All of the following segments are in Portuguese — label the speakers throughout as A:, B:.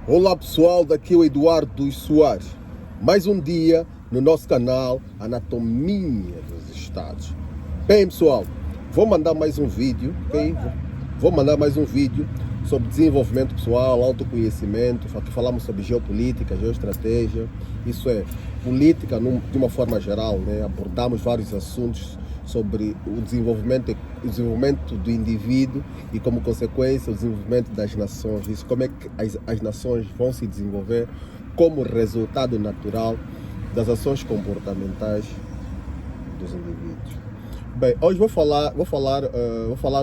A: Olá pessoal, daqui é o Eduardo dos Soares. Mais um dia no nosso canal Anatomia dos Estados. Bem pessoal, vou mandar mais um vídeo, ok? Vou mandar mais um vídeo sobre desenvolvimento pessoal, autoconhecimento. Aqui falamos sobre geopolítica, geoestratégia, isso é, política de uma forma geral, né? Abordamos vários assuntos sobre o desenvolvimento do indivíduo e, como consequência, o desenvolvimento das nações. Isso, como é que as nações vão se desenvolver como resultado natural das ações comportamentais dos indivíduos. Bem, hoje vou falar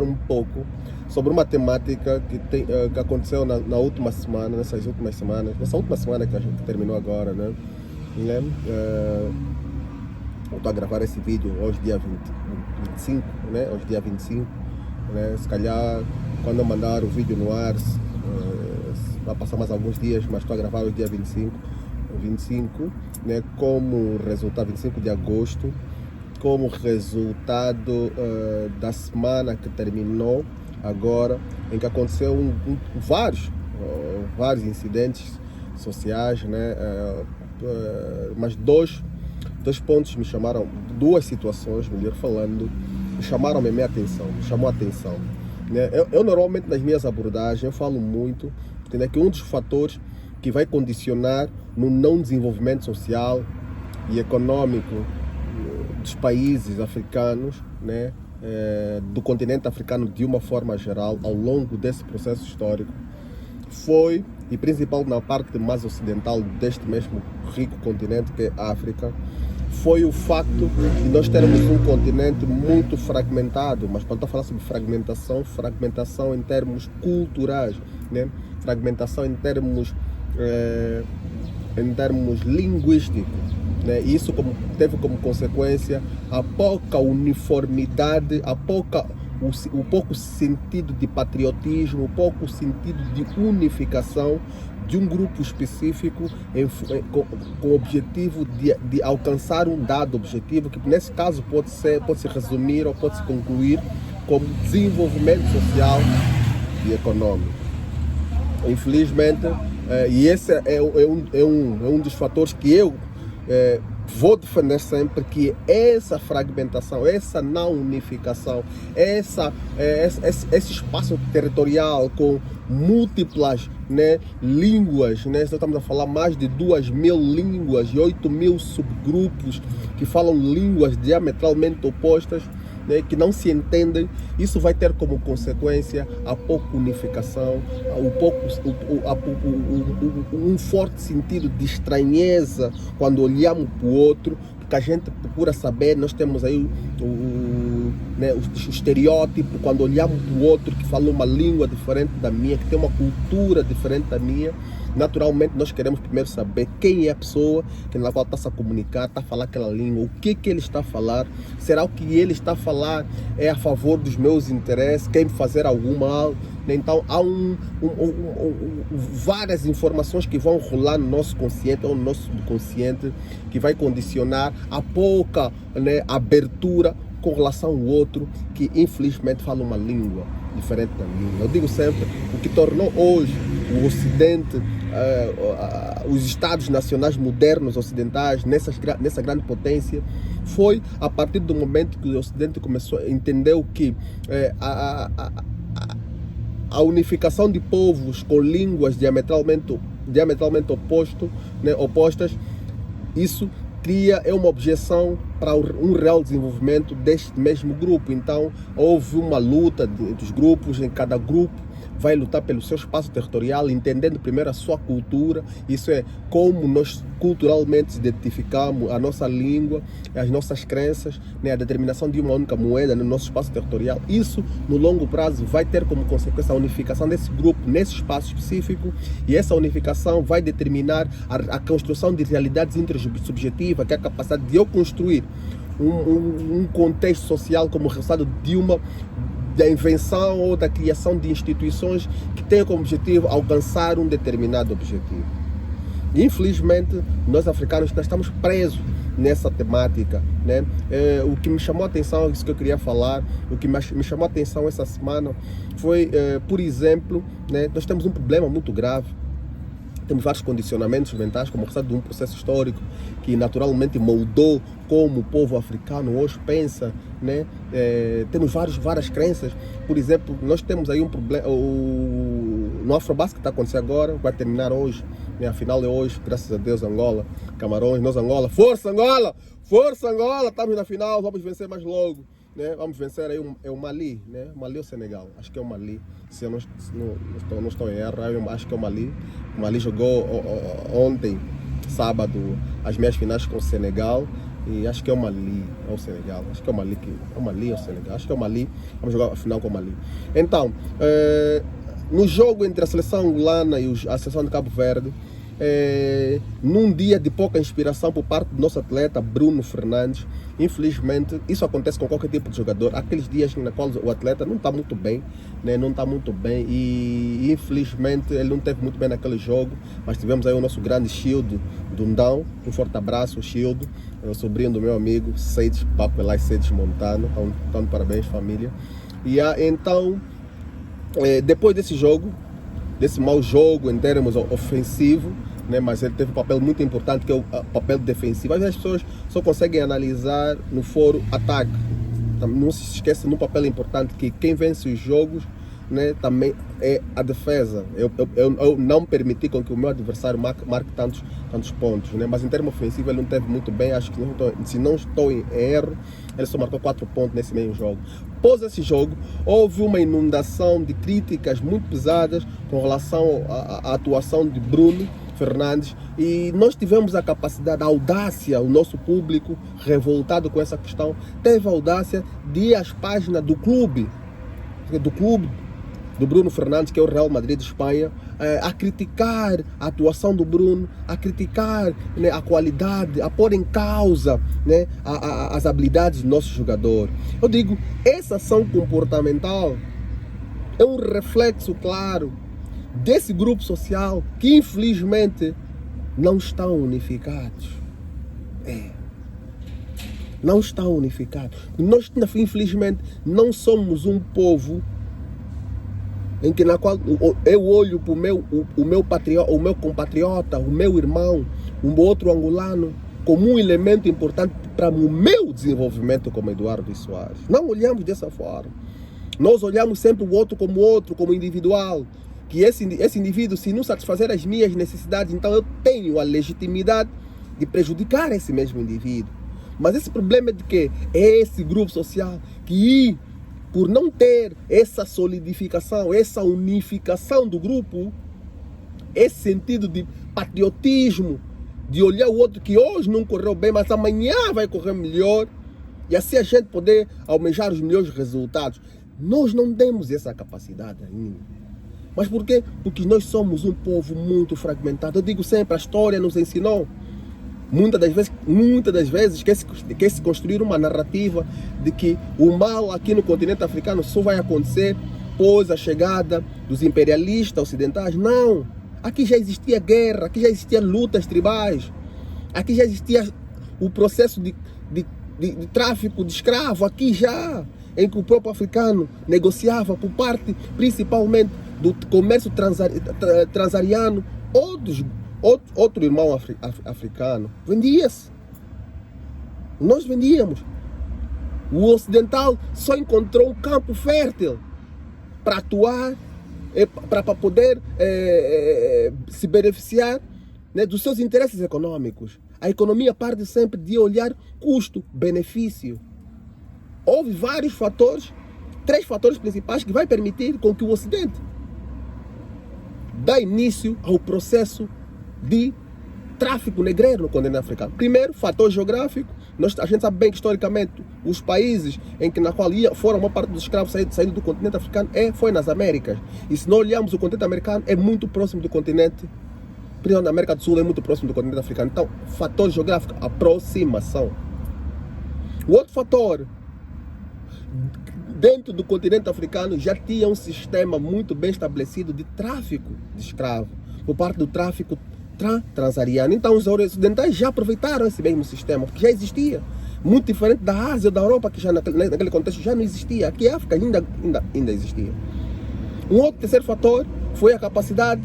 A: um pouco sobre uma temática que aconteceu na última semana, nessa última semana que a gente terminou agora, né? Eu estou a gravar esse vídeo hoje, dia 25, né? Hoje, dia 25, né? Se calhar, quando eu mandar o vídeo no ar, vai passar mais alguns dias, mas estou a gravar hoje, dia 25, né? Como resultado, 25 de agosto, como resultado da semana que terminou agora, em que aconteceu vários incidentes sociais, né? Mas dois pontos me chamaram, duas situações, melhor falando, me chamou a atenção. Né? Eu normalmente nas minhas abordagens eu falo muito, entendeu? Que um dos fatores que vai condicionar no não desenvolvimento social e econômico dos países africanos, né? Do continente africano de uma forma geral, ao longo desse processo histórico, foi, e principalmente na parte mais ocidental deste mesmo rico continente que é a África, foi o facto de nós termos um continente muito fragmentado. Mas quando estou a falar sobre fragmentação em termos culturais, né? Fragmentação em termos linguísticos, né? E isso teve como consequência a pouca uniformidade, o pouco sentido de patriotismo, o pouco sentido de unificação de um grupo específico com o objetivo de alcançar um dado objetivo, que nesse caso pode se resumir ou pode se concluir como desenvolvimento social e econômico. Infelizmente, e esse é um dos fatores que eu vou defender sempre, que essa fragmentação, essa não unificação, esse espaço territorial com múltiplas, né, línguas, né? Estamos a falar mais de 2.000 línguas e 8.000 subgrupos que falam línguas diametralmente opostas, né, que não se entendem. Isso vai ter como consequência a pouca unificação, um forte sentido de estranheza quando olhamos para o outro, porque a gente procura saber. Nós temos aí o estereótipo, quando olhamos para o outro que fala uma língua diferente da minha, que tem uma cultura diferente da minha. Naturalmente nós queremos primeiro saber quem é a pessoa na qual está a comunicar, está a falar aquela língua, o que ele está a falar. Será o que ele está a falar é a favor dos meus interesses, quer me fazer algum mal? Então há várias informações que vão rolar no nosso consciente ou no nosso subconsciente, que vai condicionar a pouca, né, abertura com relação ao outro que infelizmente fala uma língua diferente da minha. Eu digo sempre, o que tornou hoje o Ocidente, os Estados nacionais modernos ocidentais, nessa grande potência, foi a partir do momento que o Ocidente começou a entender que a unificação de povos com línguas diametralmente opostas, isso cria uma objeção para um real desenvolvimento deste mesmo grupo. Então houve uma luta entre os grupos, em cada grupo vai lutar pelo seu espaço territorial, entendendo primeiro a sua cultura. Isso é como nós culturalmente se identificamos, a nossa língua, as nossas crenças, né, a determinação de uma única moeda no nosso espaço territorial. Isso, no longo prazo, vai ter como consequência a unificação desse grupo nesse espaço específico, e essa unificação vai determinar a construção de realidades intersubjetivas, que é a capacidade de eu construir um contexto social como resultado da invenção ou da criação de instituições que tenham como objetivo alcançar um determinado objetivo. Infelizmente, nós africanos estamos presos nessa temática, né? O que me chamou a atenção, isso que eu queria falar, o que me chamou a atenção essa semana foi, por exemplo, né, nós temos um problema muito grave temos vários condicionamentos mentais como resultado de um processo histórico que naturalmente moldou como o povo africano hoje pensa, né? Temos várias crenças. Por exemplo, nós temos aí um problema, no Afrobasket que está acontecendo agora, vai terminar hoje, né? A final é hoje, graças a Deus, Angola, Camarões, nós Angola, força Angola! Força Angola! Estamos na final, vamos vencer mais logo. Né? Vamos vencer aí o Mali, né? Mali ou Senegal? Acho que é o Mali, se eu não estou em erro, acho que é o Mali. O Mali jogou ontem, sábado, as meias finais com o Senegal e acho que é o Mali ou o Senegal, acho que é o Mali, é o Mali ou o Senegal, acho que é o Mali, vamos jogar a final com o Mali. Então, no jogo entre a seleção angolana e a seleção de Cabo Verde, num dia de pouca inspiração por parte do nosso atleta Bruno Fernandes, infelizmente isso acontece com qualquer tipo de jogador, aqueles dias na qual o atleta não está muito bem, né? Não está muito bem e infelizmente ele não esteve muito bem naquele jogo, mas tivemos aí o nosso grande Shield Dundão, um forte abraço, Shield, o sobrinho do meu amigo Seides Papelai Seides Montano, então parabéns família. E então, depois desse jogo, desse mau jogo em termos ofensivos, né, mas ele teve um papel muito importante que é o papel defensivo. Às vezes as pessoas só conseguem analisar no foro ataque. Não se esqueça de um papel importante que quem vence os jogos, né, também é a defesa. Eu não permiti com que o meu adversário marque tantos pontos, né, mas em termos ofensivos ele não teve muito bem. Acho que se não estou em erro, ele só marcou 4 pontos nesse mesmo jogo. Após esse jogo, houve uma inundação de críticas muito pesadas com relação à atuação de Bruno Fernandes e nós tivemos a capacidade, a audácia, o nosso público revoltado com essa questão, teve a audácia de ir às páginas do clube do Bruno Fernandes, que é o Real Madrid de Espanha, a criticar a atuação do Bruno, a criticar, né, a qualidade, a pôr em causa, né, as habilidades do nosso jogador. Eu digo, essa ação comportamental é um reflexo claro desse grupo social que infelizmente não estão unificados. Não estão unificados. Nós, infelizmente, não somos um povo em que na qual eu olho para o meu compatriota, o meu irmão, um outro angolano, como um elemento importante para o meu desenvolvimento como Eduardo Soares. Não olhamos dessa forma. Nós olhamos sempre o outro, como individual. Que esse indivíduo, se não satisfazer as minhas necessidades, então eu tenho a legitimidade de prejudicar esse mesmo indivíduo. Mas esse problema é de que é esse grupo social que, por não ter essa solidificação, essa unificação do grupo, esse sentido de patriotismo, de olhar o outro que hoje não correu bem, mas amanhã vai correr melhor, e assim a gente poder almejar os melhores resultados. Nós não temos essa capacidade ainda. Mas por quê? Porque nós somos um povo muito fragmentado. Eu digo sempre, a história nos ensinou muitas das vezes quer se construir uma narrativa de que o mal aqui no continente africano só vai acontecer após a chegada dos imperialistas ocidentais. Não! Aqui já existia guerra, aqui já existiam lutas tribais, aqui já existia o processo de tráfico de escravo, aqui já, em que o próprio africano negociava por parte, principalmente, do comércio transariano outro irmão africano. Vendia-se. Nós vendíamos. O ocidental só encontrou um campo fértil para atuar, para poder se beneficiar, né, dos seus interesses econômicos. A economia parte sempre de olhar custo-benefício. Houve vários fatores, 3 fatores principais que vai permitir com que o Ocidente dá início ao processo de tráfico negreiro no continente africano. Primeiro, fator geográfico. A gente sabe bem que historicamente os países em que na qual foram uma parte dos escravos saindo do continente africano foi nas Américas. E se não olharmos o continente americano, é muito próximo do continente, principalmente na América do Sul, é muito próximo do continente africano. Então, fator geográfico, aproximação. O outro fator, dentro do continente africano já tinha um sistema muito bem estabelecido de tráfico de escravos, por parte do tráfico transariano. Então os ocidentais já aproveitaram esse mesmo sistema, que já existia. Muito diferente da Ásia ou da Europa, que já naquele contexto já não existia. Aqui a África ainda existia. Um outro terceiro fator foi a capacidade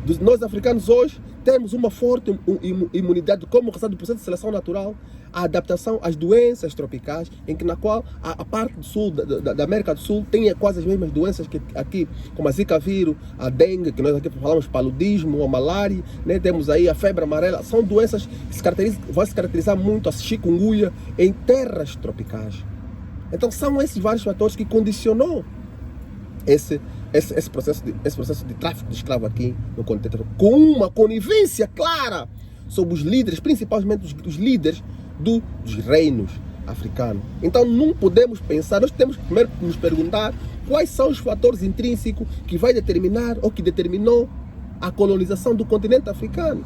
A: dos nós africanos hoje termos uma forte imunidade como resultado do processo de seleção natural, a adaptação às doenças tropicais, na qual a parte do sul, da América do Sul, tem quase as mesmas doenças que aqui, como a Zika vírus, a dengue, que nós aqui falamos paludismo, a malária, né? Temos aí a febre amarela, são doenças que vão se caracterizar muito, a chikungunya, em terras tropicais. Então são esses vários fatores que condicionou esse processo de tráfico de escravo aqui no continente, com uma conivência clara sobre os líderes, principalmente os líderes dos reinos africanos. Então não podemos pensar, nós temos que primeiro nos perguntar quais são os fatores intrínsecos que vai determinar ou que determinou a colonização do continente africano.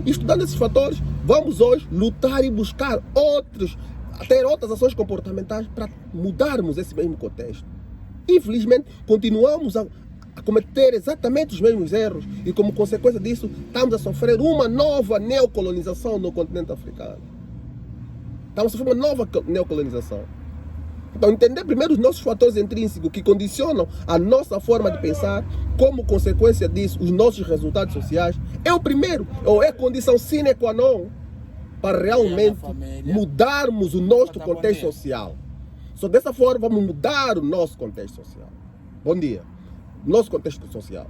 A: E estudando esses fatores, vamos hoje lutar e buscar ter outras ações comportamentais para mudarmos esse mesmo contexto. Infelizmente, continuamos a cometer exatamente os mesmos erros e, como consequência disso, estamos a sofrer uma nova neocolonização no continente africano. Estamos a sofrer uma nova neocolonização. Então, entender primeiro os nossos fatores intrínsecos que condicionam a nossa forma de pensar, como consequência disso, os nossos resultados sociais, é o primeiro, ou é a condição sine qua non para realmente mudarmos o nosso contexto social. Só dessa forma vamos mudar o nosso contexto social. Bom dia. Nosso contexto social.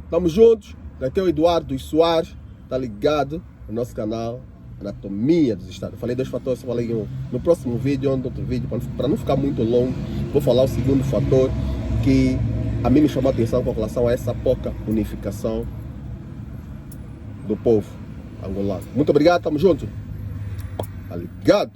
A: Estamos juntos. Aqui é o Eduardo Soares. Está ligado no nosso canal Anatomia dos Estados. Falei dois fatores, falei no próximo vídeo, outro vídeo, para não ficar muito longo. Vou falar o segundo fator que a mim me chamou a atenção com relação a essa pouca unificação do povo angolano. Muito obrigado, estamos juntos. Tá ligado?